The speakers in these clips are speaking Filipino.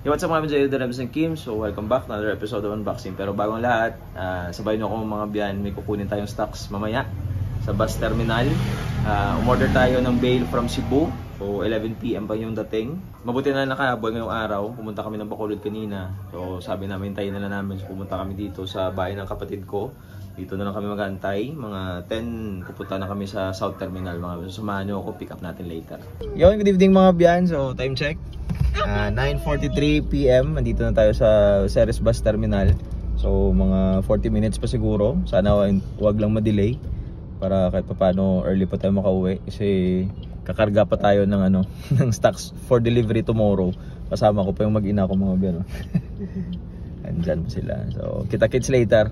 Yo, what's up mga medyo Rems and Kim? So welcome back to another episode of Unboxing. Pero bagong lahat, sabay nyo ako mga biyan, may kukunin tayong stocks mamaya sa bus terminal. Umorder tayo ng bail from Cebu. So 11 PM pa yung dating. Mabuti na nakahabol ngayong araw. Pumunta kami ng Bacolod kanina. So sabi namin tayo na lang namin. So pumunta kami dito sa bahay ng kapatid ko. Dito na lang kami mag-aantay. Mga 10 pupunta na kami sa South Terminal. Mga samahan nyo ako, pick up natin later. Yo, good evening mga biyan. So time check. 9:43 PM, nandito na tayo sa Ceres Bus Terminal. So mga 40 minutes pa siguro. Sana wag lang ma-delay para kahit paano early pa tayo makauwi kasi kakarga pa tayo ng ng stocks for delivery tomorrow. Kasama ko pa yung mag-ina ko mga biyan. Andyan pa sila. So kita-kits later.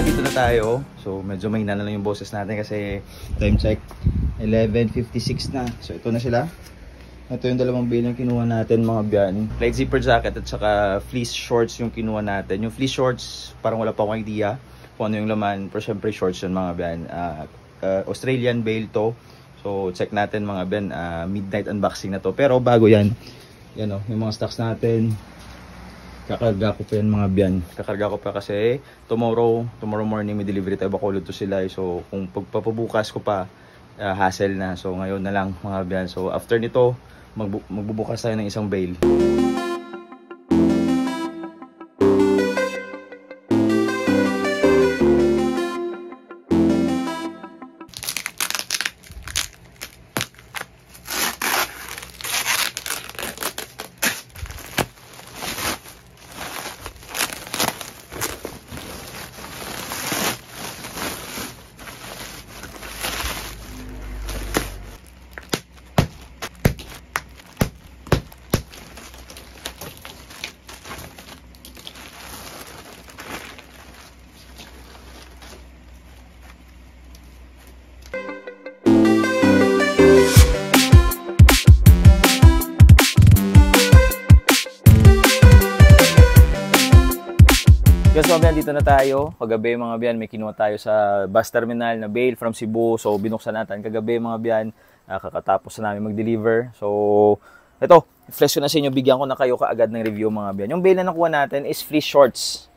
Dito na tayo. So medyo mahina na lang yung boses natin kasi time check 11:56 na. So ito na sila. Ito yung dalawang bail yung kinuha natin mga biyan. Light zipper jacket at saka fleece shorts yung kinuha natin. Yung fleece shorts parang wala pa akong idea kung ano yung laman. Pero syempre shorts yun mga biyan. Australian bail to. So check natin mga biyan. Midnight unboxing na to. Pero bago yan. Yan o, yung mga stocks natin. Kakarga ko pa yan mga biyan. Kakarga ko pa kasi tomorrow morning may delivery tayo Bacolod to sila. So kung pagpapabukas ko pa, hassle na. So ngayon na lang mga biyan. So after nito, magbubukas tayo ng isang bail. Yes, mga biyan, dito na tayo. Kagabi mga biyan, may kinuha tayo sa bus terminal na bail from Cebu. So binuksan natin kagabi mga biyan. Kakatapos na namin mag-deliver. So ito, flash ko na sa inyo. Bigyan ko na kayo kaagad ng review mga biyan. Yung bail na nakuha natin is fleece shorts.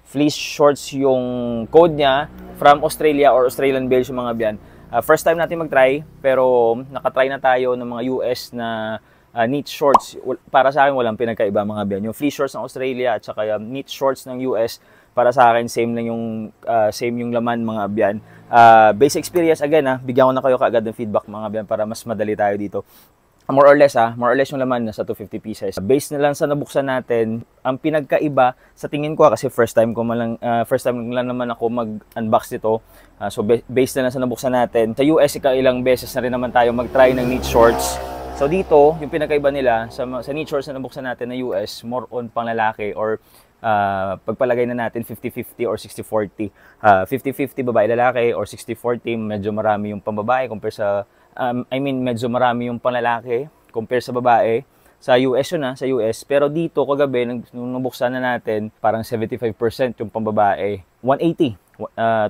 Fleece shorts yung code niya from Australia or Australian bail yung mga biyan. First time natin mag-try, pero nakatry na tayo ng mga US na knit shorts. Para sa akin walang pinagkaiba mga biyan. Yung fleece shorts ng Australia at saka knit shorts ng US, para sa akin same lang yung laman mga biyan. Basic experience again, bigyan ko na kayo kaagad ng feedback mga biyan para mas madali tayo dito. More or less yung laman nasa 250 pieces. Based na lang sa nabuksan natin, ang pinagkaiba sa tingin ko kasi first time lang naman ako mag-unbox nito. So based na lang sa nabuksan natin. Sa US ilang beses na rin naman tayo mag-try ng knit shorts. So dito, yung pinakaiba nila sa knit shorts na nabuksan natin na US, more on panglalaki or pagpalagay na natin 50-50 or 60-40. 50-50 babae lalaki or 60-40, medyo marami yung pambabae compare sa medyo marami yung panglalaki compare sa babae. Sa US yun sa US. Pero dito kagabi, nung nabuksan na natin, parang 75% yung pambabae. 180.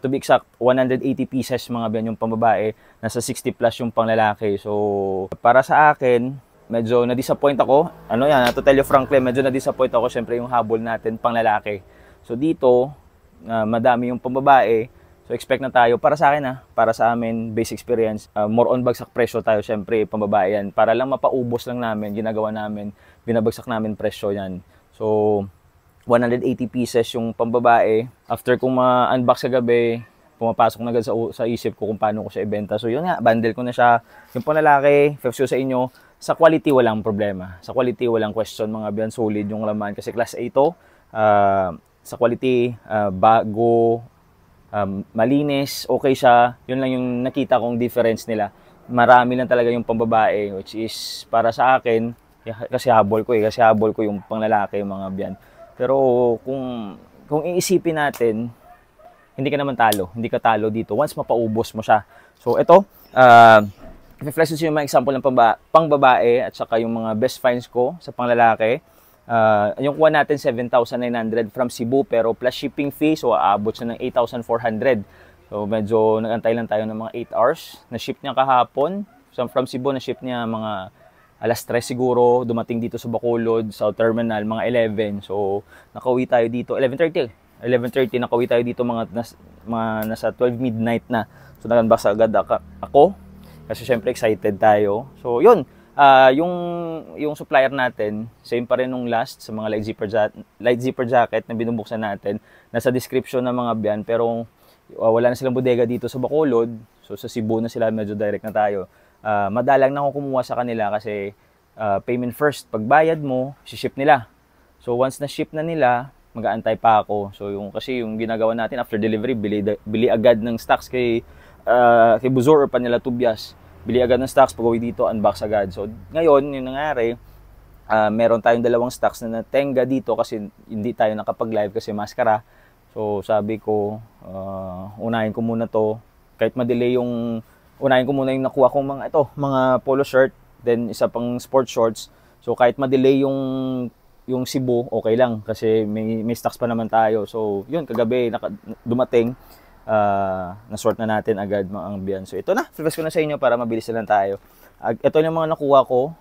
To be exact, 180 pieces mga biyan yung pambabae, nasa 60 plus yung panglalaki. So para sa akin, medyo na-disappoint ako. To tell you frankly, medyo na-disappoint ako syempre yung habol natin panglalaki. So dito, madami yung pambabae. So expect na tayo, para sa akin para sa amin, base experience, more on bagsak presyo tayo syempre, pambabae yan. Para lang mapaubos lang namin, ginagawa namin, binabagsak namin presyo yan. So 180 pieces yung pambabae. After kong ma-unbox kagabi, pumapasok na agad sa isip ko kung paano ko siya ibenta. So yun nga, bundle ko na siya. Yung panlalaki, fefs sa inyo, sa quality walang problema. Sa quality walang question mga biyan, solid yung laman kasi class A to. Sa quality, bago, malinis, okay siya. Yun lang yung nakita kong difference nila. Marami lang talaga yung pambabae, which is para sa akin, kasi habol ko yung panglalaki mga biyan. Pero kung iisipin natin, hindi ka naman talo. Hindi ka talo dito once mapaubos mo siya. So ito, i-flex yung mga example ng pangbabae at saka yung mga best finds ko sa panglalaki. Yung kuha natin 7,900 from Cebu pero plus shipping fee, so aabot siya ng 8,400. So medyo nag-antay lang tayo ng mga 8 hours. Na-ship niya kahapon. So, from Cebu na-ship niya mga alas 3 siguro. Dumating dito sa Bacolod, sa terminal, mga 11. So nakauwi tayo dito, 11:30 nakauwi tayo dito mga nasa 12 midnight na. So nag-unbox agad ako kasi syempre excited tayo. So yun, yung supplier natin, same pa rin nung last sa mga light zipper jacket na binubuksan natin. Nasa description ng mga biyan pero wala na silang bodega dito sa Bacolod. So sa Cebu na sila, medyo direct na tayo. Madalang na ako kumuha sa kanila kasi payment first. Pagbayad mo, ship nila. So once na ship na nila, mag-aantay pa ako. So kasi yung ginagawa natin after delivery, bili agad ng stocks kay Buzor or Panela Tubias. Bili agad ng stocks, pag-uwi dito, unbox agad. So ngayon, yung nangyari, meron tayong dalawang stocks na natenga dito kasi hindi tayo nakapag-live kasi maskara. So sabi ko, unahin ko muna to. Kahit ma-delay unahin ko muna yung nakuha kong mga polo shirt, then isa pang sport shorts. So kahit ma-delay yung Cebu, okay lang kasi may stocks pa naman tayo. So yun, kagabi dumating, na-sort na natin agad mga biyan. So ito na, flex ko na sa inyo para mabilis na lang tayo. Ito yung mga nakuha ko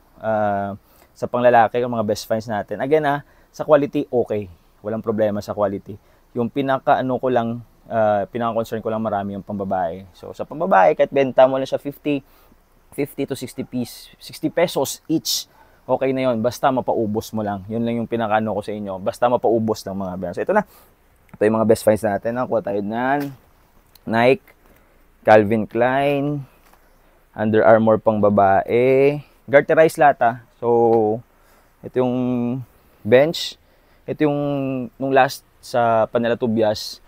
sa panglalaki, yung mga best finds natin. Again sa quality, okay. Walang problema sa quality. Yung pinaka-concern ko lang marami yung pambabae. So sa pambabae, kahit benta mo lang siya 50 to 60 pesos each, okay na yun, basta mapaubos mo lang. Yun lang yung pinaka-ano ko sa inyo, basta mapaubos ng mga brands. So ito na, ito yung mga best finds natin. Nakuha tayo ng Nike, Calvin Klein, Under Armour pang babae, garterized lata. So ito yung bench. Ito yung nung last sa Panela Tubias,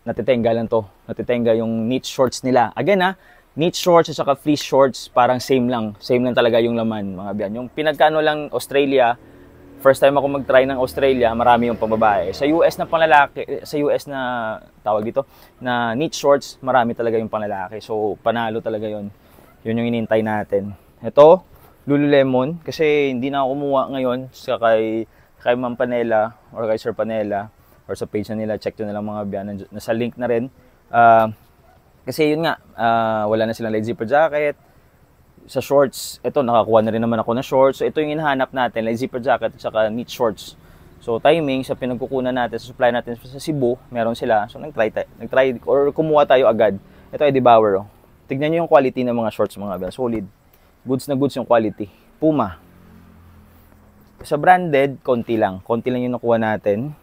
natitenga lang to. Natitenga yung knit shorts nila. Again knit shorts at saka fleece shorts, parang same lang. Same lang talaga yung laman, mga biyan. Yung pinagkano lang Australia, first time ako mag-try ng Australia, marami yung pambabae. Sa US na panglalaki, sa US na tawag dito, na knit shorts, marami talaga yung panglalaki. So, panalo talaga yun. Yun yung inintay natin. Ito, Lululemon, kasi hindi na ako kumuha ngayon sa kay Ma'am Panela or kay Sir Panela or sa page na nila, check nyo na lang mga biyan. Nasa link na rin. Kasi yun nga, wala na silang light zipper jacket. Sa shorts, ito, nakakuha na rin naman ako ng shorts. So, ito yung hinahanap natin, light zipper jacket at saka knit shorts. So, timing, sa pinagkukunan natin, sa supply natin sa Cebu, meron sila. So, nag-try or kumuha tayo agad. Ito ay Devour. Tignan nyo yung quality ng mga shorts, mga biyan. Solid. Goods na goods yung quality. Puma. Sa branded, konti lang. Konti lang yung nakuha natin.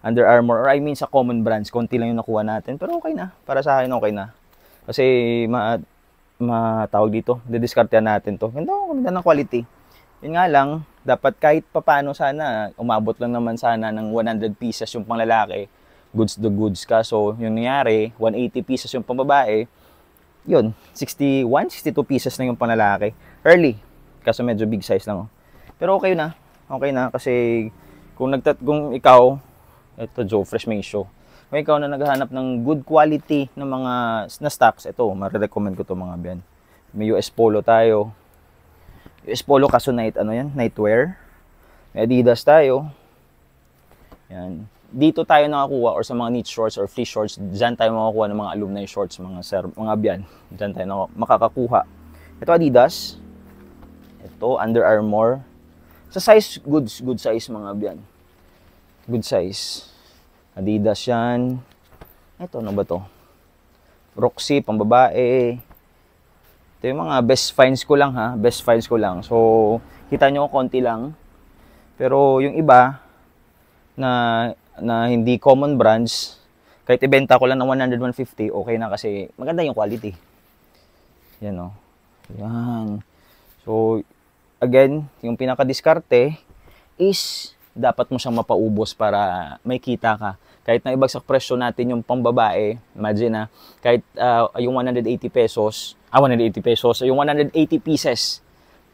Under Armour, or I mean sa common brands, konti lang yung nakuha natin. Pero okay na. Para sa akin, okay na. Kasi, matawag dito, didiskartehan natin to. Ganda ng quality. Yun nga lang, dapat kahit papaano sana, umabot lang naman sana ng 100 pieces yung panglalaki. Goods to goods ka. So, yung nangyari, 180 pieces yung pambabae. Yun, 62 pieces na yung panglalaki. Early. Kaso medyo big size lang. Pero okay na. Okay na. Kasi, kung ikaw, ito Joe Fresh May Show. Kung ikaw na naghahanap ng good quality ng mga stocks, ito, marirecommend ko to mga biyan. May US Polo tayo. US Polo kaso nightwear. May Adidas tayo. Yan. Dito tayo nakakuha or sa mga knit shorts or fleece shorts, dyan tayo makakuha ng mga alumni shorts, mga biyan. Dyan tayo makakakuha. Ito Adidas. Ito Under Armour. Sa size, good size mga biyan. Good size. Adidas yan. Ito, ano ba to? Roxy, pambabae. Ito yung mga best finds ko lang ha. Best finds ko lang. So, kita nyo konti lang. Pero yung iba na hindi common brands, Kahit ibenta ko lang ng 100, 150, okay na kasi maganda yung quality. Yan o. Yan. So, again, yung pinaka-diskarte is dapat mo siyang mapaubos para may kita ka. Kahit na ibagsak presyo natin yung pambabae, imagine na, kahit yung 180 pesos, 180 pesos, yung 180 pieces,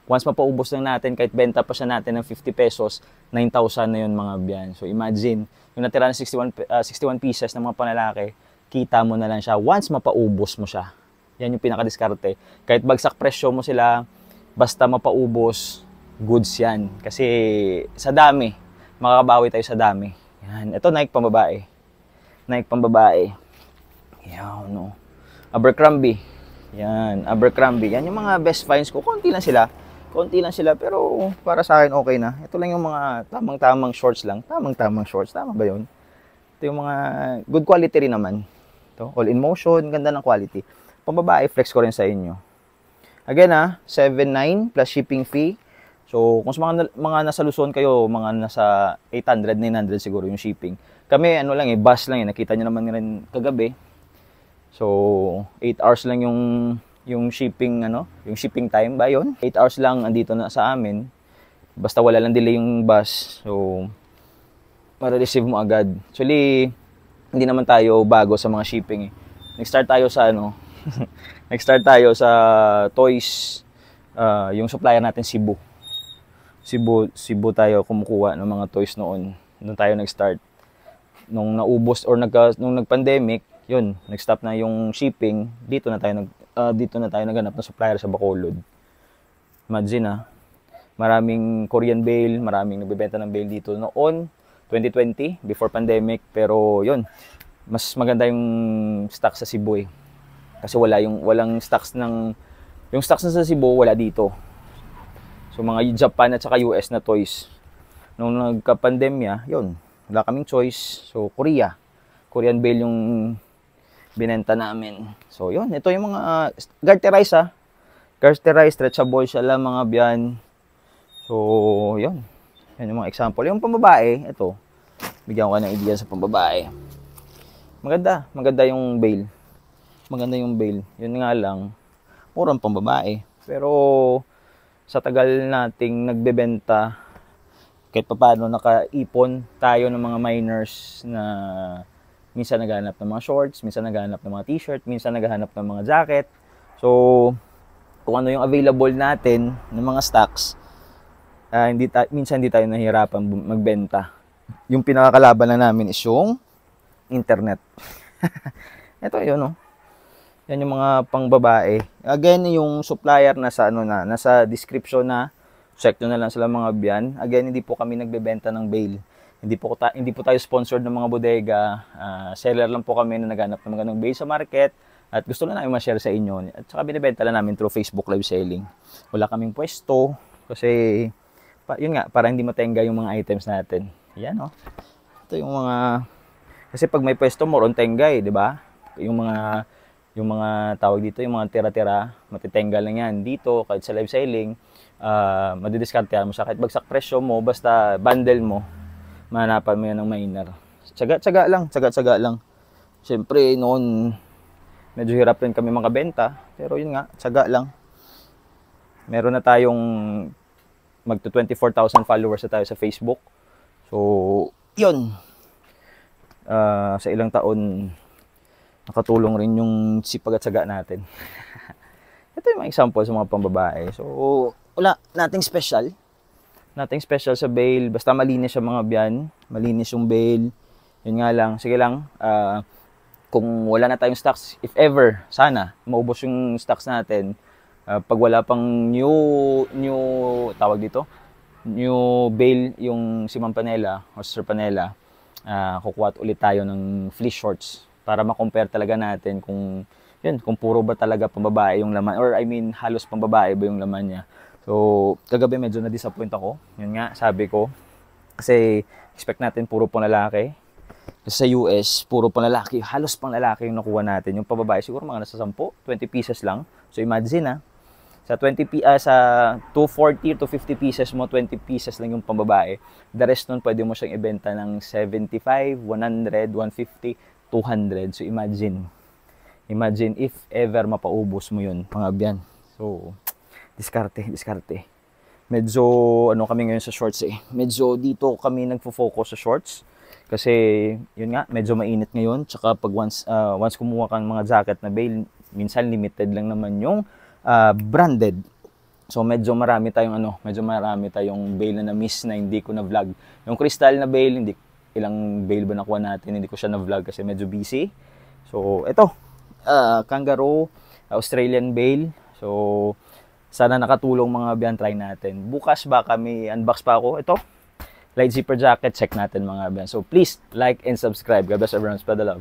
once mapaubos lang natin, kahit benta pa siya natin ng 50 pesos, 9,000 na yun mga biyan. So imagine, yung natira ng 61 pieces ng mga panlalaki, kita mo na lang siya once mapaubos mo siya. Yan yung pinakadiskarte. Kahit bagsak presyo mo sila, basta mapaubos, goods yan. Kasi sa dami, makakabawi tayo sa dami. Yan. Ito, Nike pambabae. Nike pambabae. Yan, no. Abercrombie. Yan, Abercrombie. Yan yung mga best finds ko. Konti lang sila, pero para sa akin okay na. Ito lang yung mga tamang-tamang shorts lang. Tamang-tamang shorts. Tama ba yun? Ito yung mga good quality rin naman. Ito, all in motion. Ganda ng quality. Pambabae, flex ko rin sa inyo. Again, 7.9 plus shipping fee. So, kung sa mga nasa Luzon kayo, mga nasa 800, 900 siguro yung shipping. Kami, bus lang nakita nyo naman rin kagabi. So, 8 hours lang yung shipping, yung shipping time ba yun? 8 hours lang andito na sa amin. Basta wala lang delay yung bus. So, ma-receive mo agad. Actually, hindi naman tayo bago sa mga shipping eh. Nag-start tayo sa Nag-start tayo sa toys. Yung supplier natin, Cebu tayo kumukuha ng mga toys noon. Doon tayo nag-start. Nung naubos or nung nag-pandemic, yun, nag-stop na yung shipping. Dito na tayo naghanap ng supplier sa Bacolod. Imagine maraming Korean bale, maraming nagbebenta ng bale dito noon, 2020, before pandemic. Pero yun, mas maganda yung stock sa Cebu eh. Kasi walang stocks yung stocks na sa Cebu wala dito. So mga Japan at saka US na toys. Nung nagka-pandemya, yun, wala kaming choice. So Korean bale yung binenta namin. So yun, ito yung mga garterize Garterize, stretchable siya lang mga biyan. So yun. Yan yung mga example. Yung pambabae, ito. Bigyan ko ng idea sa pambabae. Maganda yung bale. Maganda yung bale. Yun nga lang, murang pambabae. Pero sa tagal nating nagbebenta, kahit pa paano nakaipon tayo ng mga miners na minsan naghahanap ng mga shorts, minsan naghahanap ng mga t-shirt, minsan naghahanap ng mga jacket. So, kung ano yung available natin ng mga stocks, minsan hindi tayo nahihirapan magbenta. Yung pinakakalaban na namin is yung internet. Ito yun, Yan yung mga pangbabae. Again, yung supplier nasa description na. Check nyo na lang sila mga biyan. Again, hindi po kami nagbebenta ng bale. Hindi po tayo sponsored ng mga bodega. Seller lang po kami na naghanap ng magandang bale sa market. At gusto lang namin ma-share sa inyo. At saka binibenta lang namin through Facebook live selling. Wala kaming pwesto. Kasi, yun nga, para hindi matenga yung mga items natin. Yan, Ito yung mga... Kasi pag may pwesto, more on tenga di ba? Yung mga tawag dito, yung mga tira-tira, matitenga lang yan. Dito, kahit sa live selling, madidiskartehan mo siya. Kahit bagsak presyo mo, basta bundle mo, mahanapan mo yan ng miner. Tsaga lang. Siyempre, noon, medyo hirap rin kami makabenta. Pero yun nga, tsaga lang. Meron na tayong magto 24,000 followers na tayo sa Facebook. So, yun. Sa ilang taon, nakatulong rin yung sipag at tsaga natin. Ito yung mga example sa mga pambabae. So, wala, nothing special. Nothing special sa bale. Basta malinis siya mga biyan. Malinis yung bale. Yun nga lang. Sige lang. Kung wala na tayong stocks, if ever, sana, maubos yung stocks natin. Pag wala pang new tawag dito, new bale, yung si Ma'am Panela o Sir Panela, kukuha ulit tayo ng fleece shorts para ma-compare talaga natin kung puro ba talaga pambabae yung laman, or halos pambabae ba yung laman niya. So, kagabi medyo na-disappoint ako. Yun nga, sabi ko, kasi expect natin puro pang lalaki. Kasi sa US, puro pang lalaki, halos pang lalaki yung nakuha natin. Yung pambabae siguro mga nasa 10, 20 pieces lang. So, imagine sa 240 to 50 pieces mo, 20 pieces lang yung pambabae. The rest nun, pwede mo siyang ibenta ng 75, 100, 150. 200. So imagine if ever mapaubos mo yun, mga biyan. So, diskarte. Medyo, ano kami ngayon sa shorts eh. Medyo dito kami nagfo-focus sa shorts. Kasi, yun nga, medyo mainit ngayon. Tsaka pag once kumuha kang mga jacket na bale, minsan limited lang naman yung branded. So, medyo marami tayong bale na na-miss na hindi ko na-vlog. Yung crystal na bale, ilang bale ba nakuha natin, hindi ko siya na-vlog kasi medyo busy. So, ito, kangaroo, Australian bale. So, sana nakatulong mga biyan, try natin. Bukas baka may unbox pa ako. Ito, light zipper jacket, check natin mga biyan. So, please, like and subscribe. God bless everyone. Spread the love.